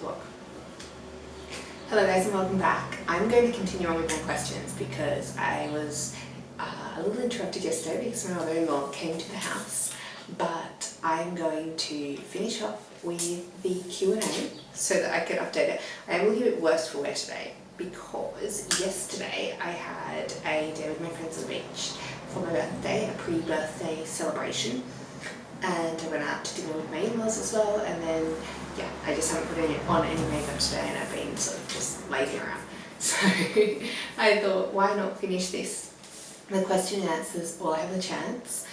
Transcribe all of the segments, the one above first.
vlog. Hello guys and welcome back. I'm going to continue on with my questions because I was a little interrupted yesterday because my mother-in-law came to the house, but I'm going to finish off with the Q&A so that I can update it. I am a little bit worse for wear today because yesterday I had a day with my friends on the beach for my birthday, a pre-birthday celebration, and I went out to dinner with my in-laws as well, and then yeah, I just haven't put on any makeup today and I've been sort of just lazy around. So I thought, why not finish this? The question and answers while I have the chance,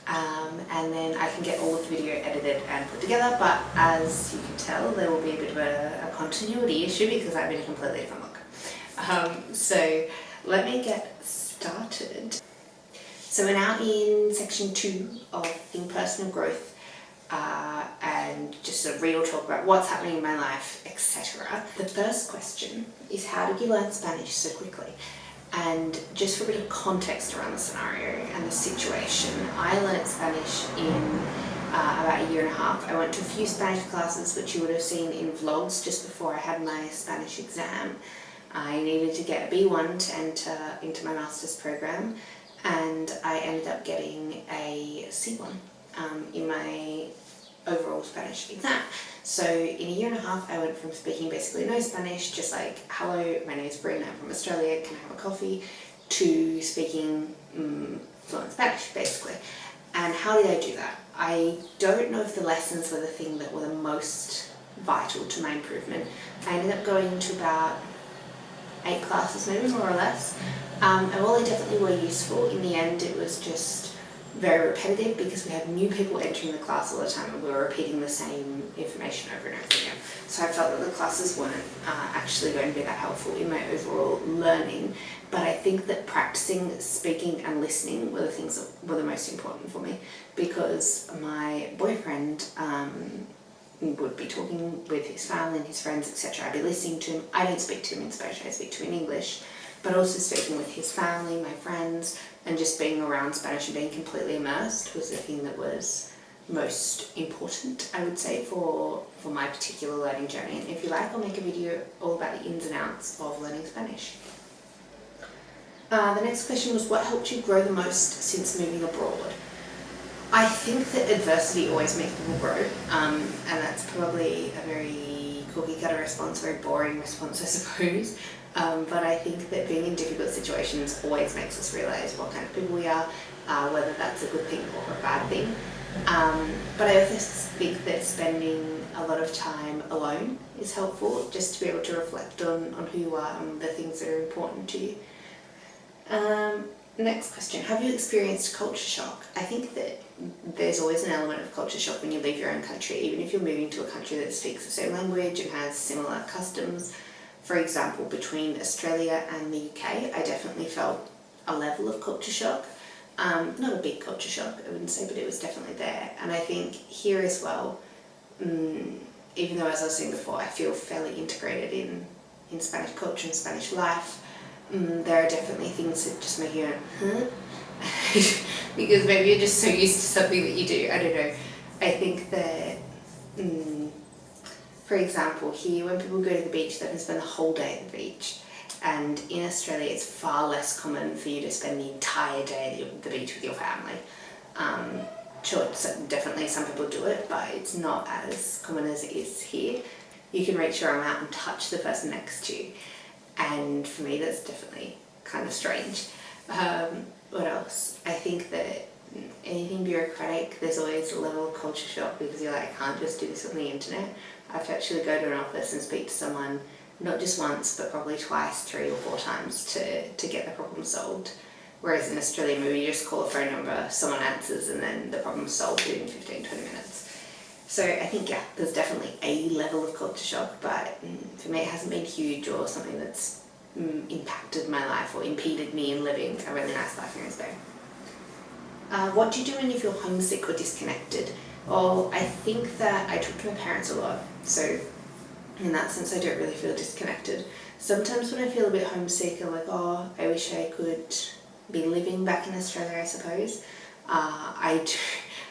and then I can get all of the video edited and put together, but as you can tell there will be a bit of a continuity issue because I'm in a completely different look. So let me get started. So we're now in section 2 of Think Personal Growth, and just a real talk about what's happening in my life, etc. The first question is, how did you learn Spanish so quickly? And just for a bit of context around the scenario and the situation, I learnt Spanish in about a year and a half. I went to a few Spanish classes which you would have seen in vlogs just before I had my Spanish exam. I needed to get a B1 to enter into my master's program, and I ended up getting a C1 in my overall Spanish exam. So in a year and a half I went from speaking basically no Spanish, just like hello, my name is Bryn, I'm from Australia, can I have a coffee, to speaking fluent Spanish basically. And how did I do that? I don't know if the lessons were the thing that were the most vital to my improvement. I ended up going to about 8 classes maybe, more or less, and while they definitely were useful, in the end it was just very repetitive because we had new people entering the class all the time and we were repeating the same information over and over again. So I felt that the classes weren't actually going to be that helpful in my overall learning, but I think that practicing speaking and listening were the things that were the most important for me, because my boyfriend would be talking with his family and his friends, etc. I'd be listening to him. I don't speak to him in Spanish, I speak to him in English, but also speaking with his family, my friends, and just being around Spanish and being completely immersed was the thing that was most important, I would say, for my particular learning journey. And if you like, I'll make a video all about the ins and outs of learning Spanish. The next question was, what helped you grow the most since moving abroad? I think that adversity always makes people grow, and that's probably a very cookie cutter response, very boring response I suppose. But I think that being in difficult situations always makes us realise what kind of people we are, whether that's a good thing or a bad thing. But I also think that spending a lot of time alone is helpful, just to be able to reflect on who you are and the things that are important to you. Next question, have you experienced culture shock? I think that there's always an element of culture shock when you leave your own country, even if you're moving to a country that speaks the same language and has similar customs. For example, between Australia and the UK, I definitely felt a level of culture shock. Not a big culture shock, I wouldn't say, but it was definitely there. And I think here as well, even though, as I was saying before, I feel fairly integrated in Spanish culture and Spanish life, there are definitely things that just make you go, huh? Because maybe you're just so used to something that you do, I don't know. I think that, for example, here when people go to the beach, they can spend the whole day at the beach. And in Australia, it's far less common for you to spend the entire day at the beach with your family. Sure, definitely some people do it, but it's not as common as it is here. You can reach your arm out and touch the person next to you. And for me, that's definitely kind of strange. What else? I think that anything bureaucratic, there's always a level of culture shock because you're like, I can't just do this on the internet. I have to actually go to an office and speak to someone, not just once, but probably twice, 3 or 4 times to get the problem solved. Whereas in Australia, maybe you just call a phone number, someone answers, and then the problem's solved within 15-20 minutes. So I think, yeah, there's definitely a level of culture shock, but for me it hasn't been huge or something that's impacted my life or impeded me in living a really nice life here in Spain. What do you do when you feel homesick or disconnected? Well, I think that I talk to my parents a lot, so in that sense I don't really feel disconnected. Sometimes when I feel a bit homesick, I'm like, oh, I wish I could be living back in Australia, I suppose.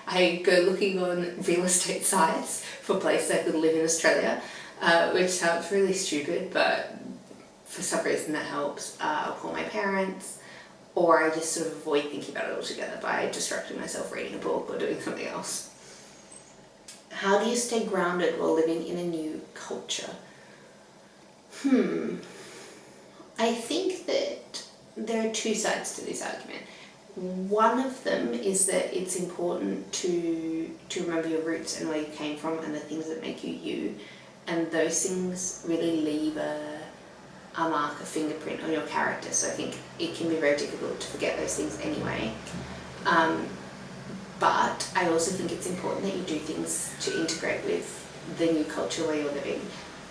I go looking on real estate sites for places I could live in Australia, which sounds really stupid, but for some reason that helps. I'll call my parents, or I just sort of avoid thinking about it altogether by distracting myself reading a book or doing something else. How do you stay grounded while living in a new culture? I think that there are two sides to this argument. One of them is that it's important to remember your roots and where you came from and the things that make you you, and those things really leave a mark, a fingerprint on your character. So I think it can be very difficult to forget those things anyway. But I also think it's important that you do things to integrate with the new culture where you're living,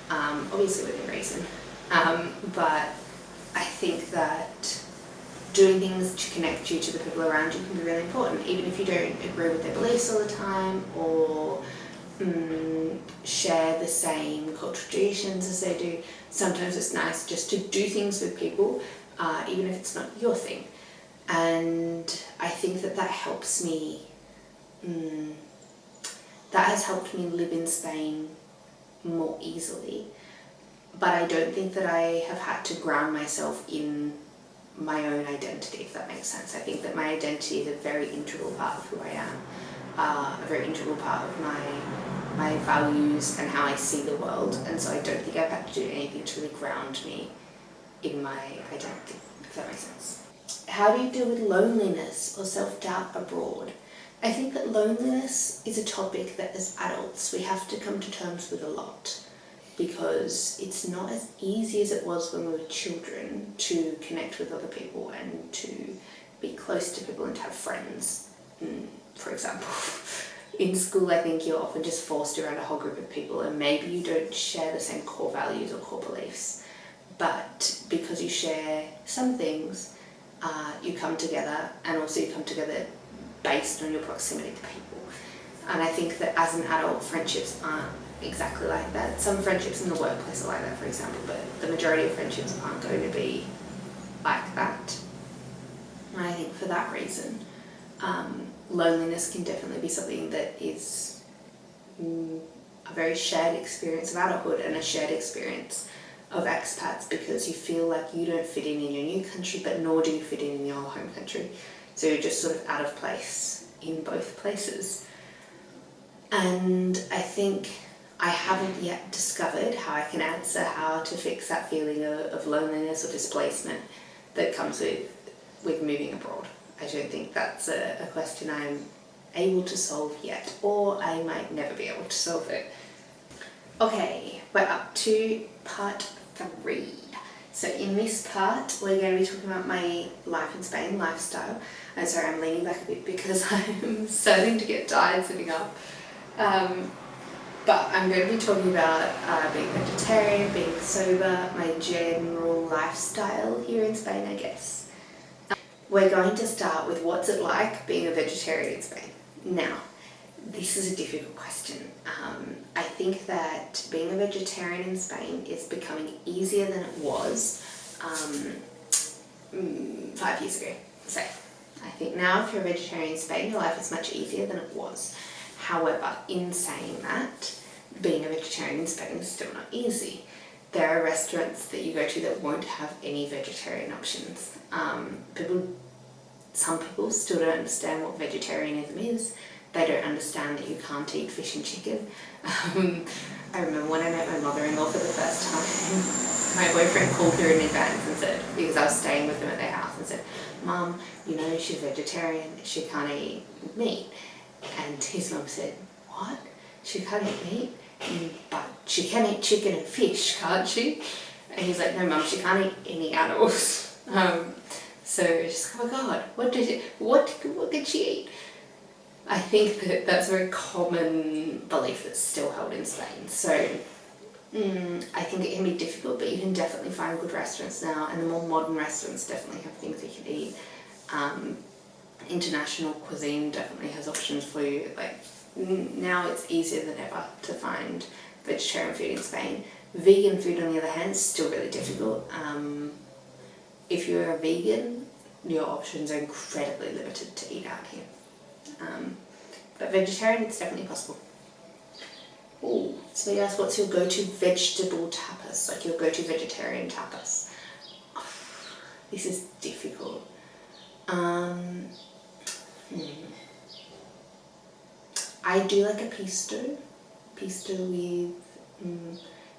obviously within reason. But I think that doing things to connect you to the people around you can be really important, even if you don't agree with their beliefs all the time, or share the same cultural traditions as they do. Sometimes it's nice just to do things with people, even if it's not your thing. And I think that helps me, that has helped me live in Spain more easily. But I don't think that I have had to ground myself in my own identity, if that makes sense. I think that my identity is a very integral part of who I am, a very integral part of my values and how I see the world, and so I don't think I've had to do anything to really ground me in my identity, if that makes sense. How do you deal with loneliness or self-doubt abroad? I think that loneliness is a topic that as adults we have to come to terms with a lot, because it's not as easy as it was when we were children to connect with other people and to be close to people and to have friends. For example, in school I think you're often just forced around a whole group of people, and maybe you don't share the same core values or core beliefs, but because you share some things, you come together, and also you come together based on your proximity to people. And I think that as an adult, friendships aren't exactly like that. Some friendships in the workplace are like that, for example, but the majority of friendships aren't going to be like that. And I think for that reason, loneliness can definitely be something that is a very shared experience of adulthood and a shared experience of expats, because you feel like you don't fit in your new country, but nor do you fit in your home country. So you're just sort of out of place in both places. And I think I haven't yet discovered how I can answer how to fix that feeling of loneliness or displacement that comes with moving abroad. I don't think that's a question I'm able to solve yet, or I might never be able to solve it. Okay, we're up to part 3. So in this part, we're going to be talking about my life in Spain, lifestyle. I'm sorry, I'm leaning back a bit because I'm starting to get tired sitting up. But I'm going to be talking about being vegetarian, being sober, my general lifestyle here in Spain, I guess. We're going to start with what's it like being a vegetarian in Spain. Now, this is a difficult question. I think that being a vegetarian in Spain is becoming easier than it was 5 years ago, say. I think now if you're a vegetarian in Spain, your life is much easier than it was. However, in saying that, being a vegetarian in Spain is still not easy. There are restaurants that you go to that won't have any vegetarian options. Some people still don't understand what vegetarianism is. They don't understand that you can't eat fish and chicken. I remember when I met my mother-in-law for the first time, my boyfriend called her in advance and said, because I was staying with them at their house, and said, "Mum, you know she's vegetarian, she can't eat meat." And his mum said, "What? She can't eat meat? But she can eat chicken and fish, can't she?" And he's like, "No, Mum, she can't eat any animals." So it's just, oh my God, what could she eat? I think that that's a very common belief that's still held in Spain. So I think it can be difficult, but you can definitely find good restaurants now, and the more modern restaurants definitely have things you can eat. International cuisine definitely has options for you. Like now it's easier than ever to find vegetarian food in Spain. Vegan food, on the other hand, is still really difficult. If you're a vegan, your options are incredibly limited to eat out here. But vegetarian, it's definitely possible. Oh, so you asked what's your go-to vegetable tapas, like your go-to vegetarian tapas. This is difficult. I do like a pisto with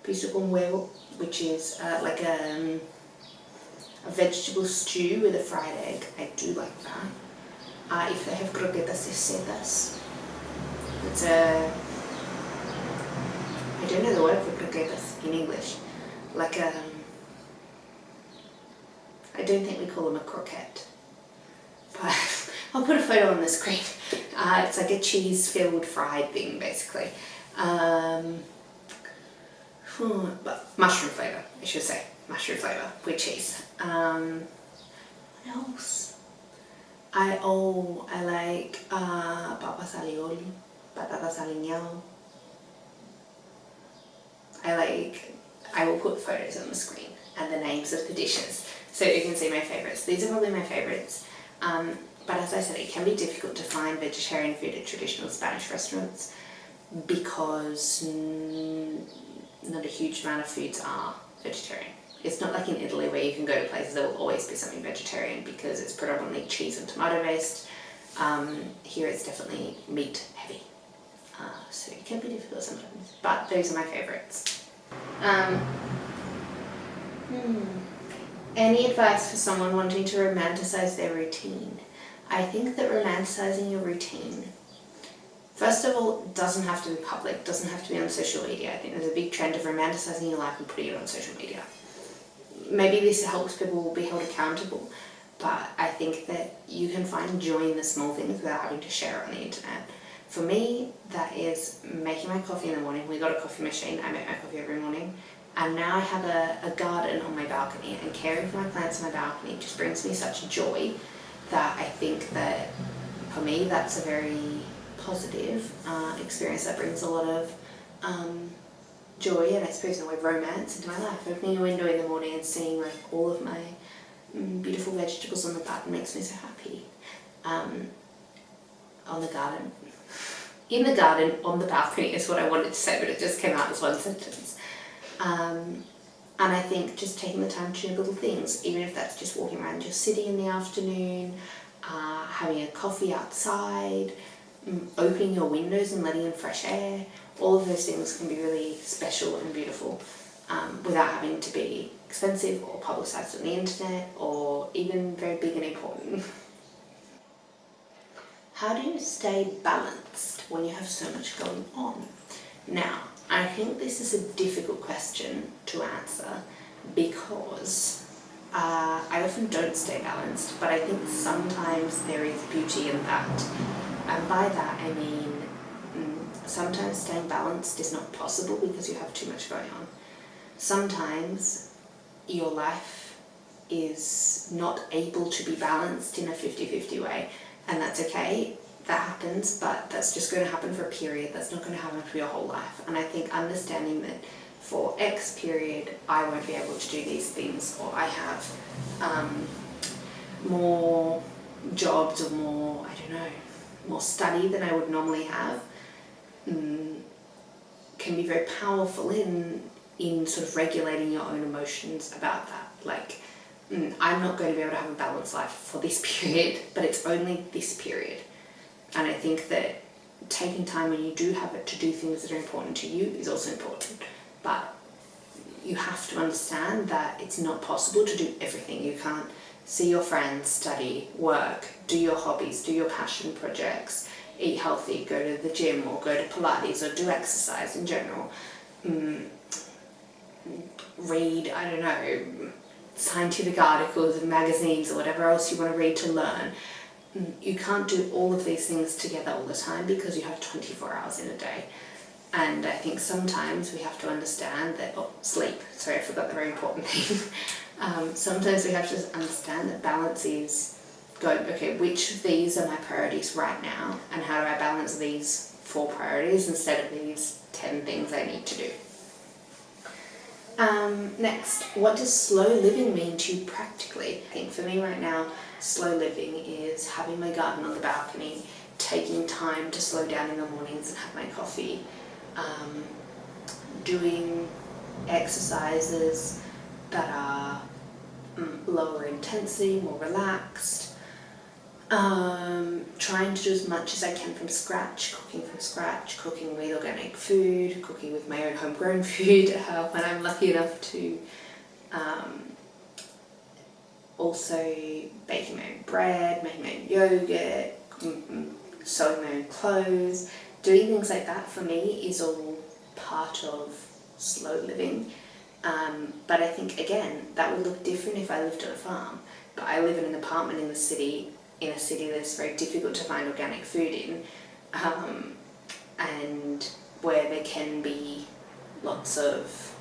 pisto con huevo, which is like a vegetable stew with a fried egg. I do like that. If they have croquettas, setas. It's a, I don't know the word for croquettas in English. Like a, I don't think we call them a croquette, but I'll put a photo on the screen. It's like a cheese-filled fried thing, basically. But mushroom flavour, I should say. Mushroom flavour with cheese. What else? I like papas alioli, patatas aliñado. I will put photos on the screen and the names of the dishes so you can see my favourites. These are probably my favourites. But as I said, it can be difficult to find vegetarian food at traditional Spanish restaurants because not a huge amount of foods are vegetarian. It's not like in Italy where you can go to places there will always be something vegetarian because it's predominantly cheese and tomato based. Here it's definitely meat heavy. So it can be difficult sometimes, but those are my favourites. Any advice for someone wanting to romanticise their routine? I think that romanticising your routine, first of all, doesn't have to be public, doesn't have to be on social media. I think there's a big trend of romanticising your life and putting it on social media. Maybe this helps people be held accountable, but I think that you can find joy in the small things without having to share it on the internet. For me, that is making my coffee in the morning. We got a coffee machine, I make my coffee every morning. And now I have a garden on my balcony, and caring for my plants on my balcony just brings me such joy that I think that for me that's a very positive experience that brings a lot of joy and I suppose in a way romance into my life. Opening a window in the morning and seeing like all of my beautiful vegetables on the garden makes me so happy. On the garden. In the garden, on the balcony is what I wanted to say, but it just came out as one sentence. And I think just taking the time to do little things, even if that's just walking around your city in the afternoon, having a coffee outside, opening your windows and letting in fresh air, all of those things can be really special and beautiful without having to be expensive or publicised on the internet or even very big and important. How do you stay balanced when you have so much going on? Now, I think this is a difficult question to answer because I often don't stay balanced, but I think sometimes there is beauty in that. And by that I mean sometimes staying balanced is not possible because you have too much going on. Sometimes your life is not able to be balanced in a 50-50 way, and that's okay. That happens, but that's just going to happen for a period. That's not going to happen for your whole life. And I think understanding that for X period I won't be able to do these things, or I have more jobs or more, I don't know, more study than I would normally have, can be very powerful in sort of regulating your own emotions about that. Like, I'm not going to be able to have a balanced life for this period, but it's only this period. And I think that taking time when you do have it to do things that are important to you is also important. But you have to understand that it's not possible to do everything. You can't see your friends, study, work, do your hobbies, do your passion projects, eat healthy, go to the gym or go to Pilates or do exercise in general. Read, I don't know, scientific articles and magazines or whatever else you want to read to learn. You can't do all of these things together all the time because you have 24 hours in a day. And I think sometimes we have to understand that, sleep, sorry I forgot the very important thing. Sometimes we have to understand that balance is going, okay, which of these are my priorities right now and how do I balance these 4 priorities instead of these 10 things I need to do. Next, what does slow living mean to you practically? I think for me right now, slow living is having my garden on the balcony, taking time to slow down in the mornings and have my coffee, doing exercises that are lower intensity, more relaxed, trying to do as much as I can from scratch, cooking with organic food, cooking with my own homegrown food when I'm lucky enough to, also baking my own bread, making my own yogurt, sewing my own clothes. Doing things like that for me is all part of slow living. But I think, again, that would look different if I lived on a farm. But I live in an apartment in a city that's very difficult to find organic food in, and where there can be lots of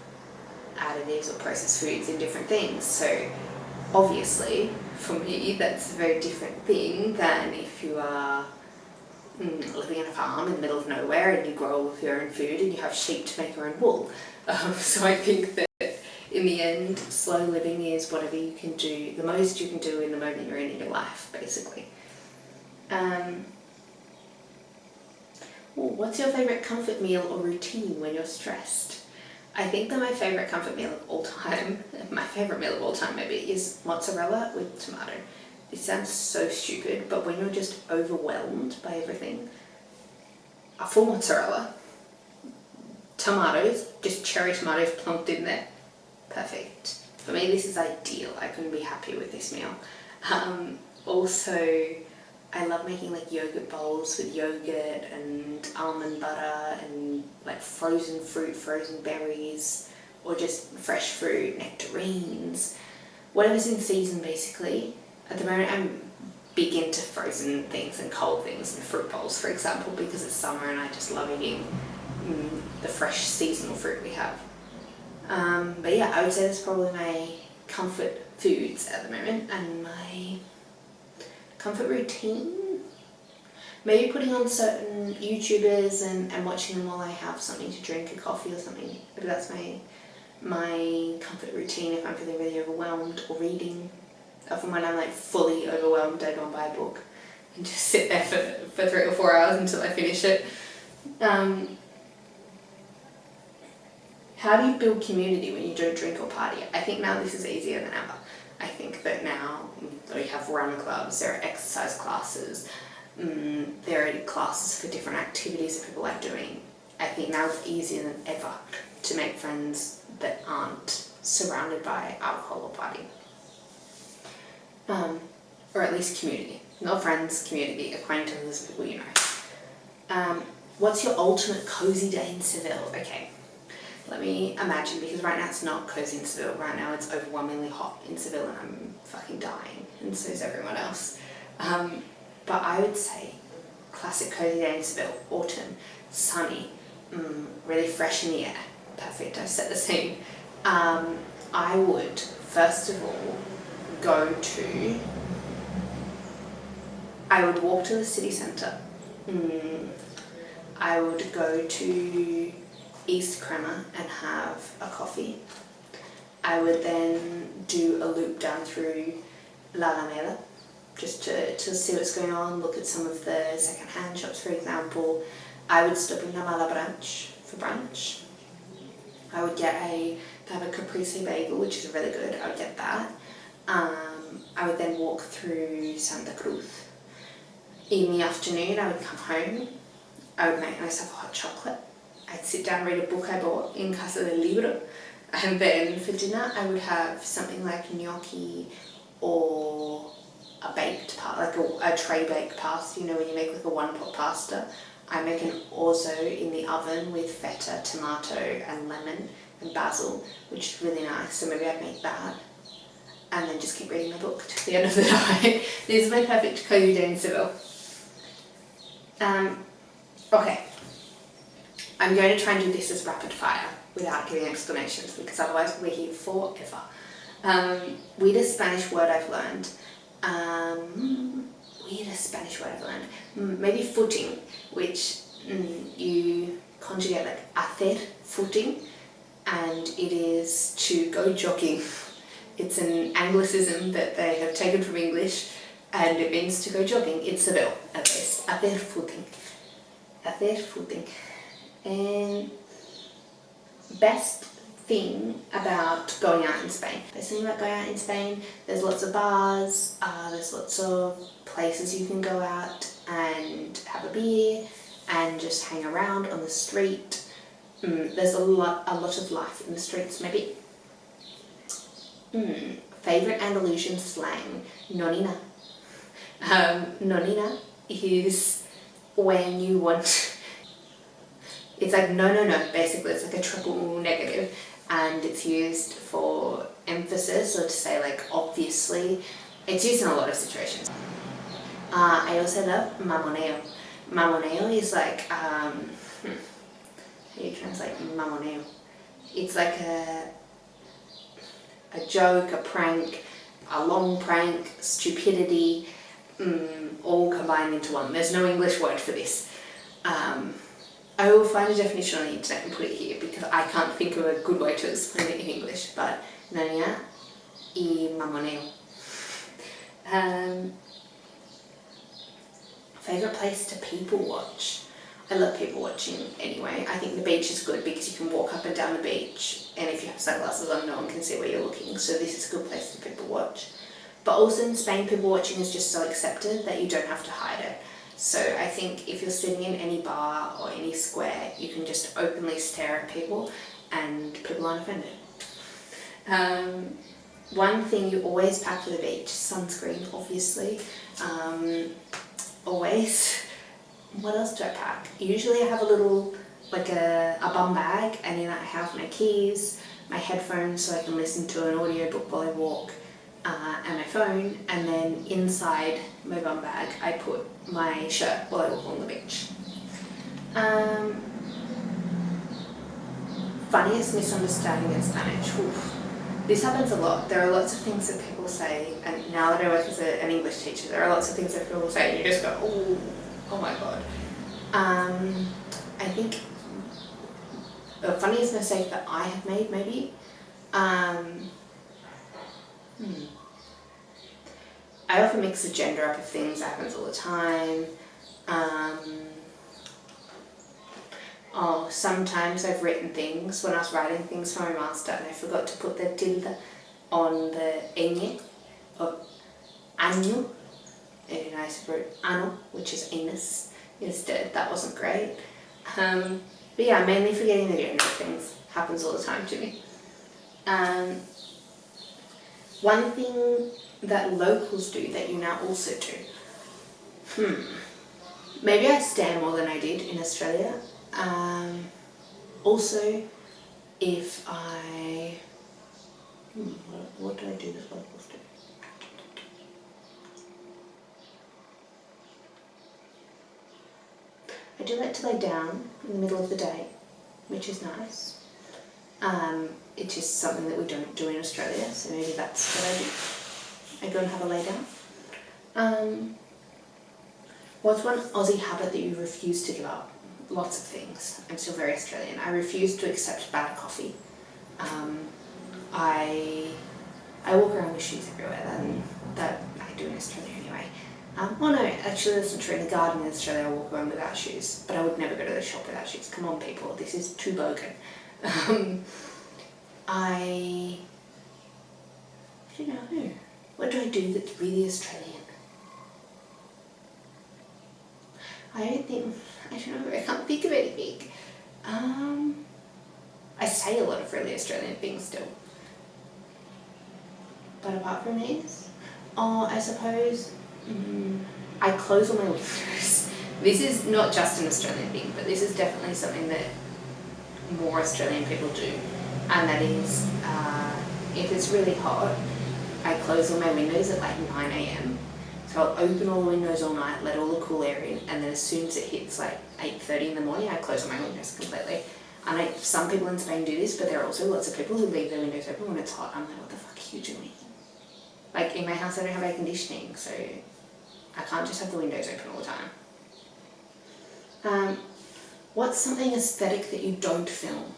additives or processed foods in different things. So obviously, for me, that's a very different thing than if you are living on a farm in the middle of nowhere and you grow all of your own food and you have sheep to make your own wool. So I think that in the end, slow living is whatever you can do, the most you can do in the moment you're in your life, basically. What's your favourite comfort meal or routine when you're stressed? I think that my favourite comfort meal of all time, maybe, is mozzarella with tomato. It sounds so stupid, but when you're just overwhelmed by everything, a full mozzarella, tomatoes, just cherry tomatoes plunked in there, perfect. For me, this is ideal. I couldn't be happier with this meal. Also, I love making like yogurt bowls with yogurt and almond butter and like frozen fruit, frozen berries, or just fresh fruit, nectarines, whatever's in season basically. At the moment I'm big into frozen things and cold things and fruit bowls, for example, because it's summer and I just love eating the fresh seasonal fruit we have. But yeah, I would say that's probably my comfort foods at the moment, and my comfort routine, maybe putting on certain YouTubers and watching them while I have something to drink, a coffee or something. Maybe that's my comfort routine if I'm feeling really overwhelmed, or reading. Often when I'm like fully overwhelmed, I go and buy a book and just sit there for 3 or 4 hours until I finish it. How do you build community when you don't drink or party? I think now this is easier than ever. I think that now we have run clubs, there are exercise classes, there are classes for different activities that people like doing. I think now it's easier than ever to make friends that aren't surrounded by alcohol or partying. Or at least community. Not friends, community, acquaintances, people you know. What's your ultimate cozy day in Seville? Okay, let me imagine, because right now it's not cozy in Seville. Right now it's overwhelmingly hot in Seville and I'm fucking dying, and so is everyone else. But I would say classic cozy day in Seville, autumn, sunny, really fresh in the air. Perfect, I've set the scene. I would, first of all, I would walk to the city centre. I would go to East Crema and have a coffee. I would then do a loop down through La Alameda just to see what's going on, look at some of the second-hand shops, for example. I would stop in La Mala Branch for brunch. I would have a caprese bagel, which is really good. I would get that. I would then walk through Santa Cruz. In the afternoon, I would come home. I would make myself a hot chocolate. I'd sit down and read a book I bought in Casa del Libro. And then for dinner, I would have something like gnocchi or a baked pasta, like a tray baked pasta. You know, when you make like a one-pot pasta. I make an orzo in the oven with feta, tomato and lemon and basil, which is really nice. So maybe I'd make that. And then just keep reading my book to the end of the night. This is my perfect cozy day in Seville. Okay. I'm going to try and do this as rapid fire without giving explanations, because otherwise we're here forever. Weirdest Spanish word I've learned. Maybe footing, which you conjugate like hacer footing, and it is to go jogging. It's an Anglicism that they have taken from English, and it means to go jogging in Seville, at least. Hacer footing. Hacer footing. And best thing about going out in Spain. Best thing about going out in Spain, there's lots of bars, there's lots of places you can go out and have a beer and just hang around on the street. There's a lot of life in the streets. Maybe favourite Andalusian slang, nonina. Nonina is when you want, it's like no, basically it's like a triple negative, and it's used for emphasis or to say like obviously. It's used in a lot of situations. I also love mamoneo. Mamoneo is like, how do you translate mamoneo? It's like a joke, a prank, a long prank, stupidity, all combined into one. There's no English word for this. I will find a definition on the internet and put it here because I can't think of a good way to explain it in English, but nania y mamoneo. Favourite place to people watch? I love people watching anyway. I think the beach is good because you can walk up and down the beach, and if you have sunglasses on, no one can see where you're looking, so this is a good place for people watch. But also in Spain, people watching is just so accepted that you don't have to hide it. So I think if you're sitting in any bar or any square, you can just openly stare at people and people aren't offended. One thing you always pack for the beach, sunscreen obviously, always. What else do I pack? Usually I have a little, like a bum bag, and in that I have my keys, my headphones so I can listen to an audiobook while I walk, and my phone, and then inside my bum bag I put my shirt while I walk on the beach. Funniest misunderstanding in Spanish. Oof. This happens a lot. There are lots of things that people say, and now that I work as an English teacher, there are lots of things that people say and you just go, oh my god. I think the funniest mistake that I have made, maybe, I often mix the gender up of things. That happens all the time. Sometimes I've written things when I was writing things for my master and I forgot to put the tilde on the ñ of año, and I wrote ano, which is anus, instead. That wasn't great. But yeah, mainly forgetting the gender of things happens all the time to me. One thing that locals do that you now also do. Maybe I stare more than I did in Australia. Also, if I... what do I do that locals do? I do like to lay down in the middle of the day, which is nice. It's just something that we don't do in Australia, so maybe that's what I do. I go and have a lay down. What's one Aussie habit that you refuse to give up? Lots of things. I'm still very Australian. I refuse to accept bad coffee. I walk around with shoes everywhere, that I do in Australia anyway. Oh no, actually that's not true. In the garden in Australia I walk around without shoes, but I would never go to the shop without shoes. Come on people, this is too bogan. I don't know. What do I do that's really Australian? I don't know, I can't think of anything. I say a lot of really Australian things still. But apart from these, I suppose I close all my windows. This is not just an Australian thing, but this is definitely something that more Australian people do. And that is, if it's really hot, I close all my windows at like 9 AM. So I'll open all the windows all night, let all the cool air in, and then as soon as it hits like 8:30 in the morning, I close all my windows completely. And some people in Spain do this, but there are also lots of people who leave their windows open when it's hot. I'm like, what the fuck are you doing? Like in my house I don't have air conditioning, so I can't just have the windows open all the time. What's something aesthetic that you don't film?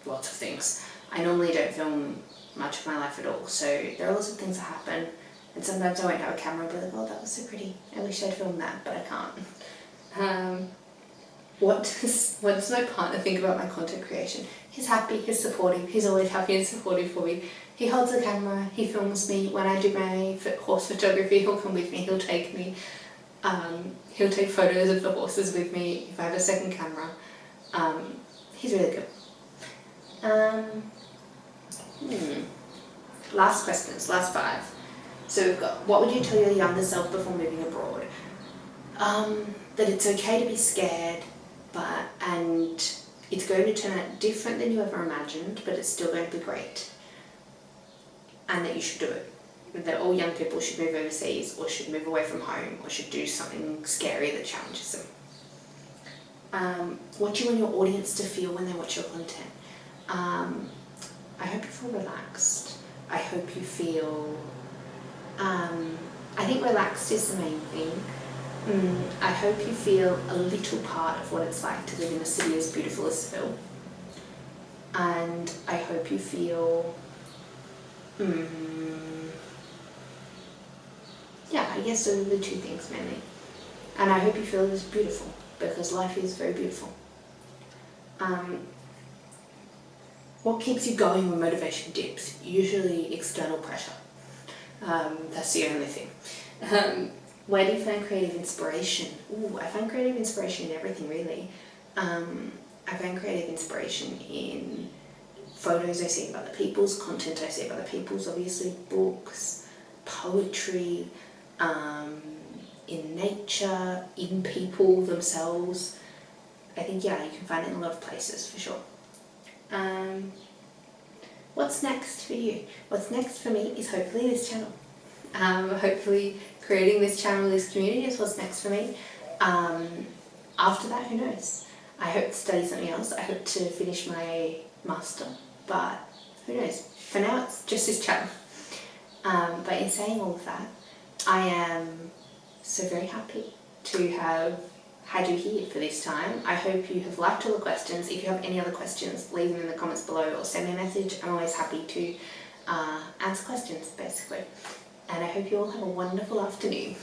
Lots of things. I normally don't film much of my life at all, so there are lots of things that happen, and sometimes I won't have a camera and be like, oh that was so pretty, I wish I'd filmed that, but I can't. what does my partner think about my content creation? He's happy, he's supportive, he's always happy and supportive for me. He holds the camera, he films me. When I do my horse photography, he'll come with me, he'll take me. He'll take photos of the horses with me if I have a second camera. He's really good. Last questions, last 5. So we've got, what would you tell your younger self before moving abroad? That it's okay to be scared, and it's going to turn out different than you ever imagined, but it's still going to be great. And that you should do it. That all young people should move overseas, or should move away from home, or should do something scary that challenges them. What do you want your audience to feel when they watch your content? I hope you feel relaxed. I hope you feel... I think relaxed is the main thing. I hope you feel a little part of what it's like to live in a city as beautiful as Seville. And I hope you feel... yeah, I guess those are the 2 things mainly. And I hope you feel it's beautiful, because life is very beautiful. What keeps you going when motivation dips? Usually external pressure. That's the only thing. Where do you find creative inspiration? Ooh, I find creative inspiration in everything, really. I find creative inspiration in photos I see of other people's, content I see of other people's, obviously books, poetry, in nature, in people themselves. I think, yeah, you can find it in a lot of places, for sure. What's next for you? What's next for me is hopefully this channel. Hopefully creating this channel, this community is what's next for me. After that, who knows? I hope to study something else. I hope to finish my master, but who knows? For now, it's just this channel. But in saying all of that, I am so very happy to have had you here for this time. I hope you have liked all the questions. If you have any other questions, leave them in the comments below or send me a message. I'm always happy to answer questions, basically. And I hope you all have a wonderful afternoon.